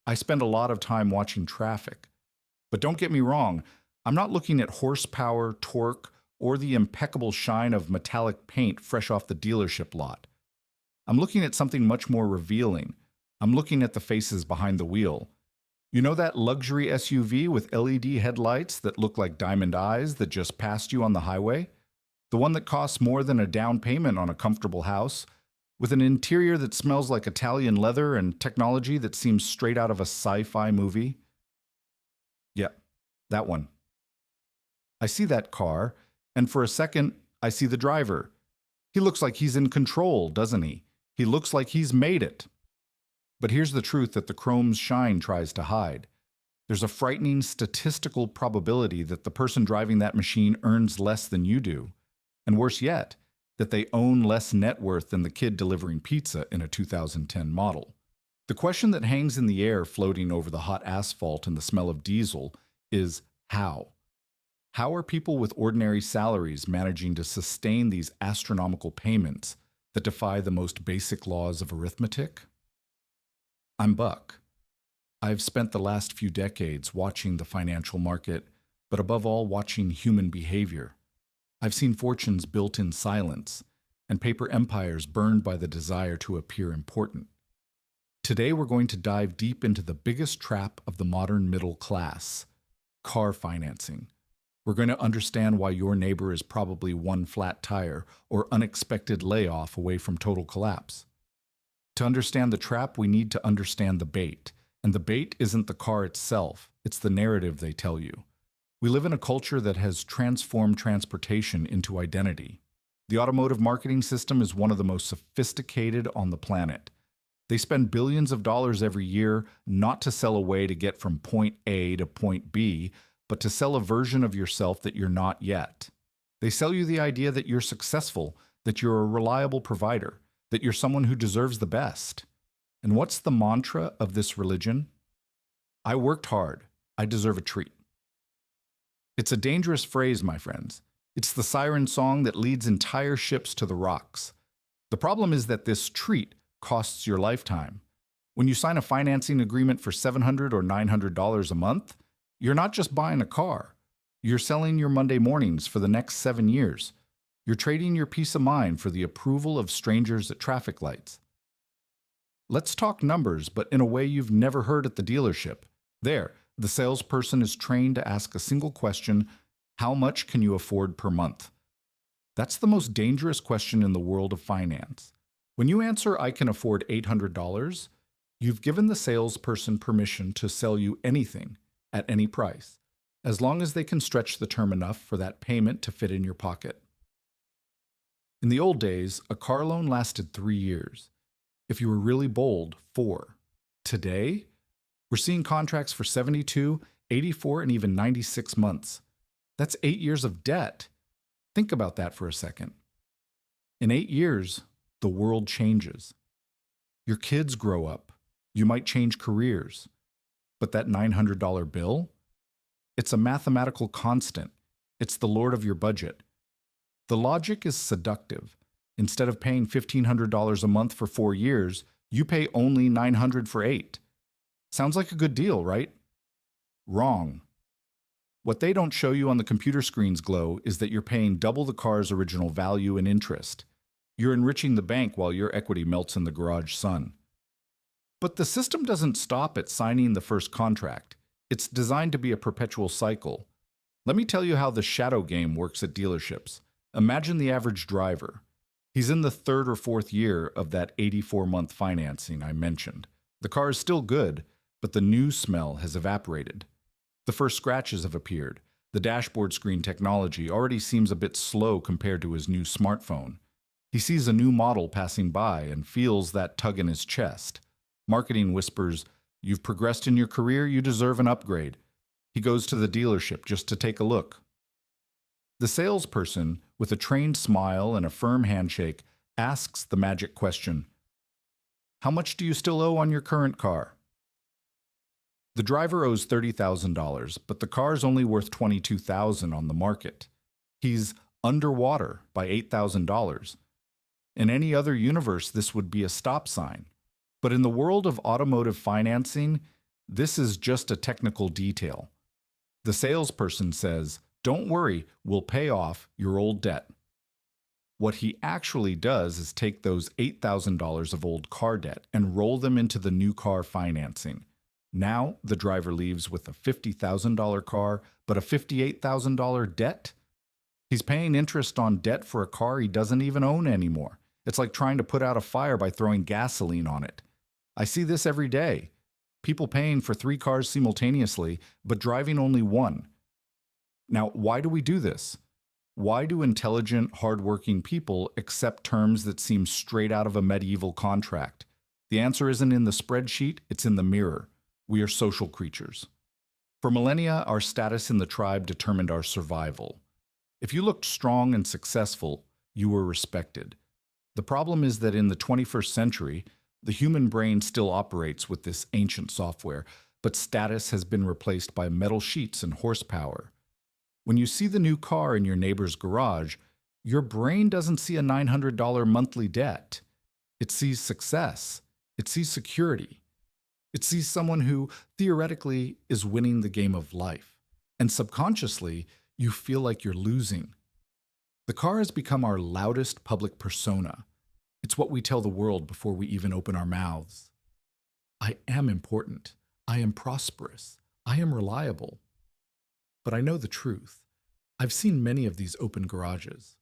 I spend a lot of time watching traffic. But don't get me wrong, I'm not looking at horsepower, torque, or the impeccable shine of metallic paint fresh off the dealership lot. I'm looking at something much more revealing. I'm looking at the faces behind the wheel. You know that luxury SUV with LED headlights that look like diamond eyes that just passed you on the highway? The one that costs more than a down payment on a comfortable house, with an interior that smells like Italian leather and technology that seems straight out of a sci-fi movie? Yeah, that one. I see that car, and for a second, I see the driver. He looks like he's in control, doesn't he? He looks like he's made it. But here's the truth that the chrome's shine tries to hide. There's a frightening statistical probability that the person driving that machine earns less than you do. And worse yet, that they own less net worth than the kid delivering pizza in a 2010 model. The question that hangs in the air floating over the hot asphalt and the smell of diesel is how? How are people with ordinary salaries managing to sustain these astronomical payments that defy the most basic laws of arithmetic? I'm Buck. I've spent the last few decades watching the financial market, but above all watching human behavior. I've seen fortunes built in silence and paper empires burned by the desire to appear important. Today we're going to dive deep into the biggest trap of the modern middle class: car financing. We're going to understand why your neighbor is probably one flat tire or unexpected layoff away from total collapse. To understand the trap, we need to understand the bait. And the bait isn't the car itself, it's the narrative they tell you. We live in a culture that has transformed transportation into identity. The automotive marketing system is one of the most sophisticated on the planet. They spend billions of dollars every year not to sell a way to get from point A to point B, but to sell a version of yourself that you're not yet. They sell you the idea that you're successful, that you're a reliable provider, that you're someone who deserves the best. And what's the mantra of this religion? I worked hard. I deserve a treat. It's a dangerous phrase, my friends. It's the siren song that leads entire ships to the rocks. The problem is that this treat costs your lifetime. When you sign a financing agreement for $700 or $900 a month, you're not just buying a car. You're selling your Monday mornings for the next 7 years. You're trading your peace of mind for the approval of strangers at traffic lights. Let's talk numbers, but in a way you've never heard at the dealership. There, the salesperson is trained to ask a single question: how much can you afford per month? That's the most dangerous question in the world of finance. When you answer, I can afford $800, you've given the salesperson permission to sell you anything at any price, as long as they can stretch the term enough for that payment to fit in your pocket. In the old days, a car loan lasted 3 years. If you were really bold, 4. Today, we're seeing contracts for 72, 84, and even 96 months. That's 8 years of debt. Think about that for a second. In 8 years, the world changes. Your kids grow up. You might change careers. But that $900 bill? It's a mathematical constant. It's the lord of your budget. The logic is seductive. Instead of paying $1,500 a month for 4 years, you pay only $900 for 8. Sounds like a good deal, right? Wrong. What they don't show you on the computer screen's glow is that you're paying double the car's original value and interest. You're enriching the bank while your equity melts in the garage sun. But the system doesn't stop at signing the first contract. It's designed to be a perpetual cycle. Let me tell you how the shadow game works at dealerships. Imagine the average driver. He's in the 3rd or 4th year of that 84-month financing I mentioned. The car is still good, but the new smell has evaporated. The first scratches have appeared. The dashboard screen technology already seems a bit slow compared to his new smartphone. He sees a new model passing by and feels that tug in his chest. Marketing whispers, "You've progressed in your career, you deserve an upgrade." He goes to the dealership just to take a look. The salesperson, with a trained smile and a firm handshake, asks the magic question: how much do you still owe on your current car? The driver owes $30,000, but the car is only worth $22,000 on the market. He's underwater by $8,000. In any other universe, this would be a stop sign. But in the world of automotive financing, This is just a technical detail. The salesperson says, "Don't worry, we'll pay off your old debt." What he actually does is take those $8,000 of old car debt and roll them into the new car financing. Now the driver leaves with a $50,000 car, but a $58,000 debt. He's paying interest on debt for a car he doesn't even own anymore. It's like trying to put out a fire by throwing gasoline on it. I see this every day. People paying for 3 cars simultaneously, but driving only one. Now, why do we do this? Why do intelligent, hardworking people accept terms that seem straight out of a medieval contract? The answer isn't in the spreadsheet, it's in the mirror. We are social creatures. For millennia, our status in the tribe determined our survival. If you looked strong and successful, you were respected. The problem is that in the 21st century, the human brain still operates with this ancient software, but status has been replaced by metal sheets and horsepower. When you see the new car in your neighbor's garage, your brain doesn't see a $900 monthly debt. It sees success. It sees security. It sees someone who, theoretically, is winning the game of life. And subconsciously, you feel like you're losing. The car has become our loudest public persona. It's what we tell the world before we even open our mouths. I am important. I am prosperous. I am reliable. But I know the truth. I've seen many of these open garages.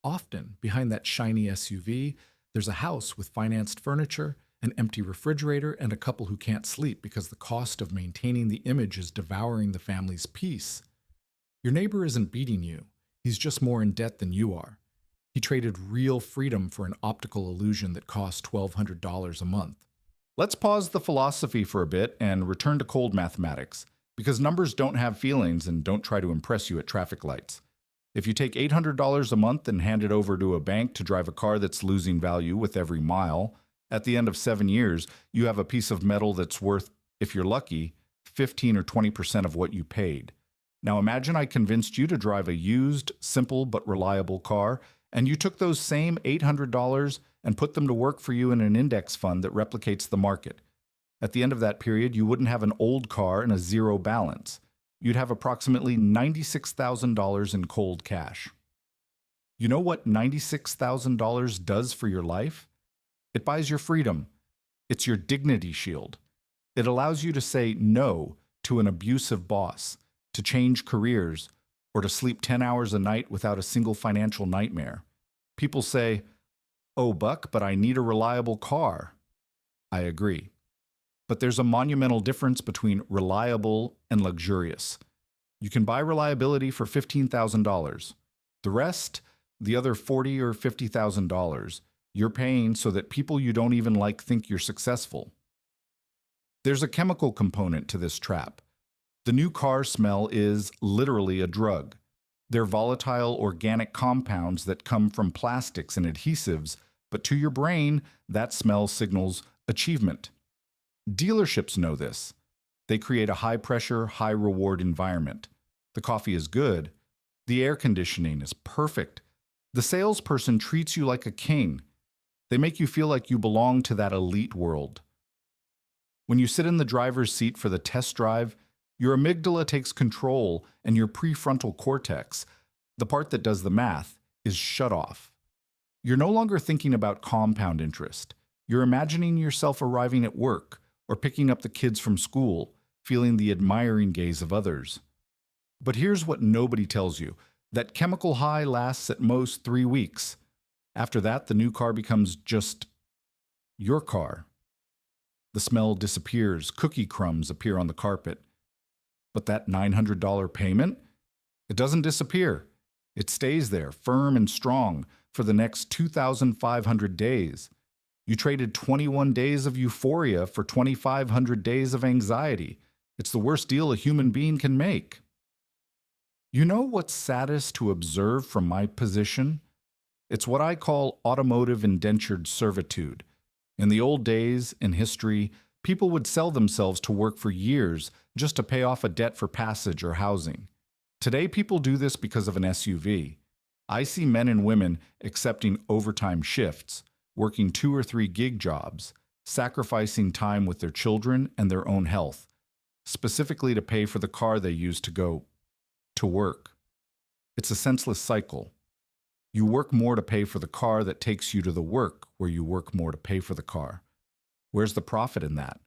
Often, behind that shiny SUV, there's a house with financed furniture, an empty refrigerator, and a couple who can't sleep because the cost of maintaining the image is devouring the family's peace. Your neighbor isn't beating you. He's just more in debt than you are. He traded real freedom for an optical illusion that costs $1,200 a month. Let's pause the philosophy for a bit and return to cold mathematics, because numbers don't have feelings and don't try to impress you at traffic lights. If you take $800 a month and hand it over to a bank to drive a car that's losing value with every mile, at the end of 7 years, you have a piece of metal that's worth, if you're lucky, 15 or 20% of what you paid. Now imagine I convinced you to drive a used, simple but reliable car, and you took those same $800 and put them to work for you in an index fund that replicates the market. At the end of that period, you wouldn't have an old car and a zero balance. You'd have approximately $96,000 in cold cash. You know what $96,000 does for your life? It buys your freedom. It's your dignity shield. It allows you to say no to an abusive boss, to change careers, or to sleep 10 hours a night without a single financial nightmare. People say, "Oh, Buck, but I need a reliable car." I agree. But there's a monumental difference between reliable and luxurious. You can buy reliability for $15,000. The rest, the other $40,000 or $50,000, you're paying so that people you don't even like think you're successful. There's a chemical component to this trap. The new car smell is literally a drug. They're volatile organic compounds that come from plastics and adhesives, but to your brain, that smell signals achievement. Dealerships know this. They create a high-pressure, high-reward environment. The coffee is good. The air conditioning is perfect. The salesperson treats you like a king. They make you feel like you belong to that elite world. When you sit in the driver's seat for the test drive, your amygdala takes control and your prefrontal cortex, the part that does the math, is shut off. You're no longer thinking about compound interest. You're imagining yourself arriving at work or picking up the kids from school, feeling the admiring gaze of others. But here's what nobody tells you. That chemical high lasts at most 3 weeks. After that, the new car becomes just your car. The smell disappears, cookie crumbs appear on the carpet. But that $900 payment? It doesn't disappear. It stays there, firm and strong, for the next 2,500 days. You traded 21 days of euphoria for 2,500 days of anxiety. It's the worst deal a human being can make. You know what's saddest to observe from my position? It's what I call automotive indentured servitude. In the old days, in history, people would sell themselves to work for years just to pay off a debt for passage or housing. Today, people do this because of an SUV. I see men and women accepting overtime shifts, working 2 or 3 gig jobs, sacrificing time with their children and their own health, specifically to pay for the car they use to go to work. It's a senseless cycle. You work more to pay for the car that takes you to the work where you work more to pay for the car. Where's the profit in that?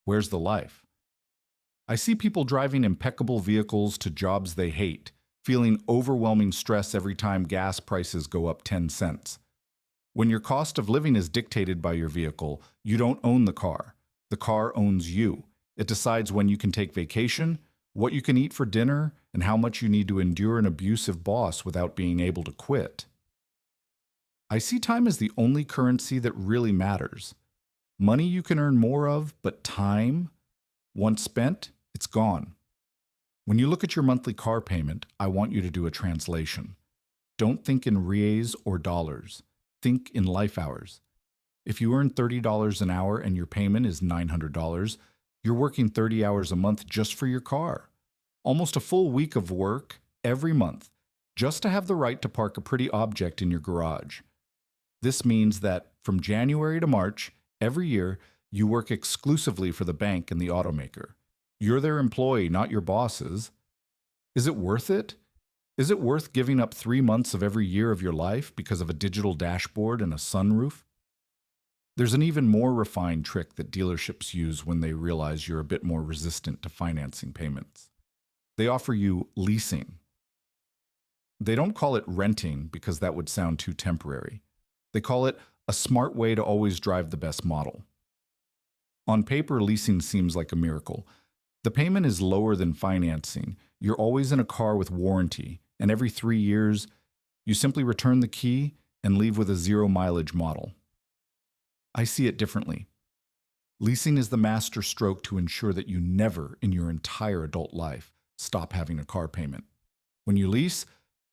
Where's the life? I see people driving impeccable vehicles to jobs they hate, feeling overwhelming stress every time gas prices go up 10 cents. When your cost of living is dictated by your vehicle, you don't own the car. The car owns you. It decides when you can take vacation, what you can eat for dinner, and how much you need to endure an abusive boss without being able to quit. I see time as the only currency that really matters. Money you can earn more of, but time, once spent, it's gone. When you look at your monthly car payment, I want you to do a translation. Don't think in reais or dollars. Think in life hours. If you earn $30 an hour and your payment is $900, you're working 30 hours a month just for your car. Almost a full week of work every month, just to have the right to park a pretty object in your garage. This means that from January to March, every year, you work exclusively for the bank and the automaker. You're their employee, not your boss's. Is it worth it? Is it worth giving up 3 months of every year of your life because of a digital dashboard and a sunroof? There's an even more refined trick that dealerships use when they realize you're a bit more resistant to financing payments. They offer you leasing. They don't call it renting because that would sound too temporary. They call it a smart way to always drive the best model. On paper, leasing seems like a miracle. The payment is lower than financing. You're always in a car with warranty, and every 3 years, you simply return the key and leave with a zero mileage model. I see it differently. Leasing is the master stroke to ensure that you never, in your entire adult life, stop having a car payment. When you lease,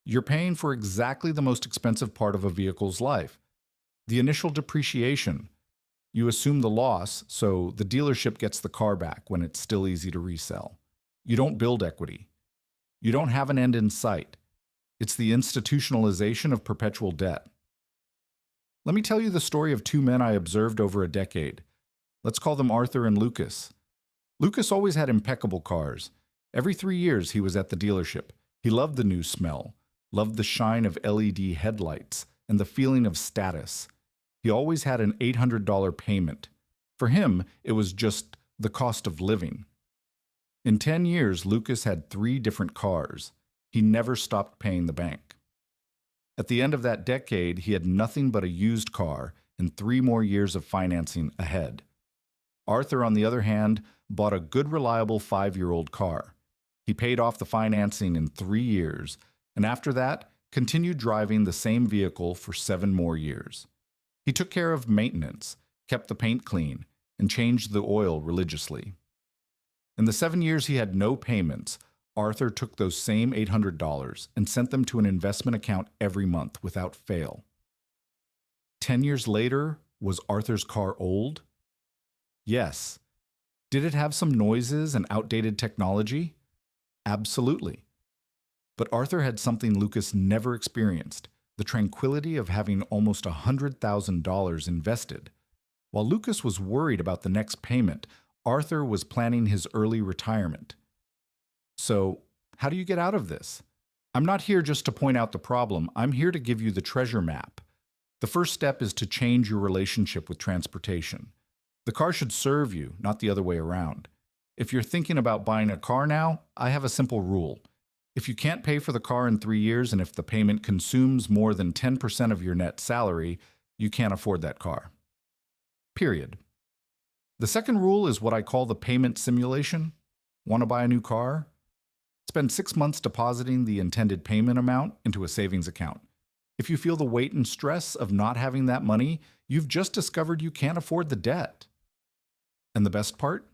you're paying for exactly the most expensive part of a vehicle's life, the initial depreciation. You assume the loss, so the dealership gets the car back when it's still easy to resell. You don't build equity. You don't have an end in sight. It's the institutionalization of perpetual debt. Let me tell you the story of 2 men I observed over a decade. Let's call them Arthur and Lucas. Lucas always had impeccable cars. Every 3 years he was at the dealership. He loved the new smell, loved the shine of LED headlights, and the feeling of status. He always had an $800 payment. For him, it was just the cost of living. In 10 years, Lucas had 3 different cars. He never stopped paying the bank. At the end of that decade, he had nothing but a used car and 3 more years of financing ahead. Arthur, on the other hand, bought a good, reliable 5-year-old car. He paid off the financing in 3 years, and after that, continued driving the same vehicle for 7 more years. He took care of maintenance, kept the paint clean, and changed the oil religiously. In the 7 years he had no payments, Arthur took those same $800 and sent them to an investment account every month without fail. 10 years later, was Arthur's car old? Yes. Did it have some noises and outdated technology? Absolutely. But Arthur had something Lucas never experienced, the tranquility of having almost $100,000 invested. While Lucas was worried about the next payment, Arthur was planning his early retirement. So, how do you get out of this? I'm not here just to point out the problem. I'm here to give you the treasure map. The first step is to change your relationship with transportation. The car should serve you, not the other way around. If you're thinking about buying a car now, I have a simple rule. If you can't pay for the car in 3 years and if the payment consumes more than 10% of your net salary, you can't afford that car. Period. The second rule is what I call the payment simulation. Want to buy a new car? Spend 6 months depositing the intended payment amount into a savings account. If you feel the weight and stress of not having that money, you've just discovered you can't afford the debt. And the best part?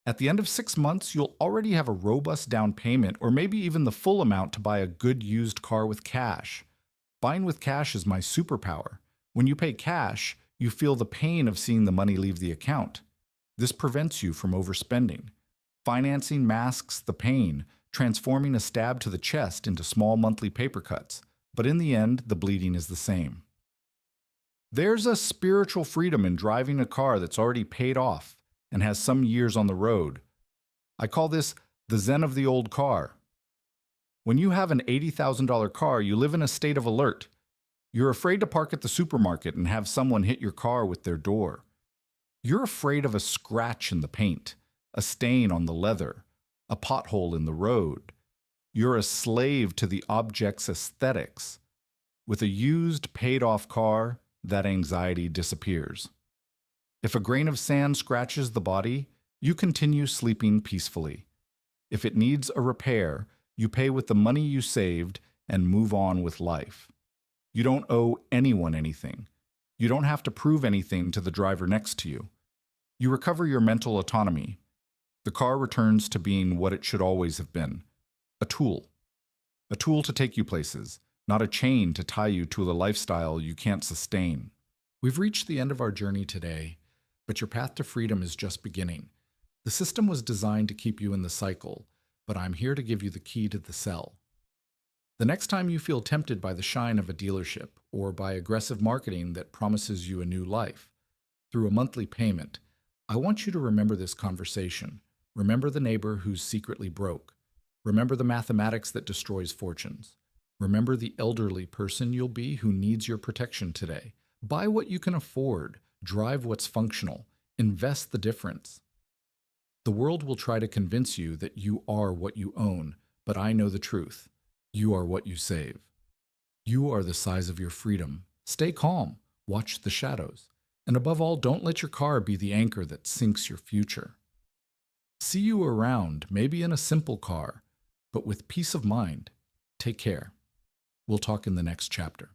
At the end of 6 months, you'll already have a robust down payment or maybe even the full amount to buy a good used car with cash. Buying with cash is my superpower. When you pay cash, you feel the pain of seeing the money leave the account. This prevents you from overspending. Financing masks the pain, transforming a stab to the chest into small monthly paper cuts. But in the end, the bleeding is the same. There's a spiritual freedom in driving a car that's already paid off and has some years on the road. I call this the zen of the old car. When you have an $80,000 car, you live in a state of alert. You're afraid to park at the supermarket and have someone hit your car with their door. You're afraid of a scratch in the paint, a stain on the leather, a pothole in the road. You're a slave to the object's aesthetics. With a used, paid-off car, that anxiety disappears. If a grain of sand scratches the body, you continue sleeping peacefully. If it needs a repair, you pay with the money you saved and move on with life. You don't owe anyone anything. You don't have to prove anything to the driver next to you. You recover your mental autonomy. The car returns to being what it should always have been, a tool. A tool to take you places, not a chain to tie you to a lifestyle you can't sustain. We've reached the end of our journey today, but your path to freedom is just beginning. The system was designed to keep you in the cycle, but I'm here to give you the key to the cell. The next time you feel tempted by the shine of a dealership or by aggressive marketing that promises you a new life through a monthly payment, I want you to remember this conversation. Remember the neighbor who's secretly broke. Remember the mathematics that destroys fortunes. Remember the elderly person you'll be who needs your protection today. Buy what you can afford. Drive what's functional. Invest the difference. The world will try to convince you that you are what you own, but I know the truth. You are what you save. You are the size of your freedom. Stay calm. Watch the shadows. And above all, don't let your car be the anchor that sinks your future. See you around, maybe in a simple car, but with peace of mind. Take care. We'll talk in the next chapter.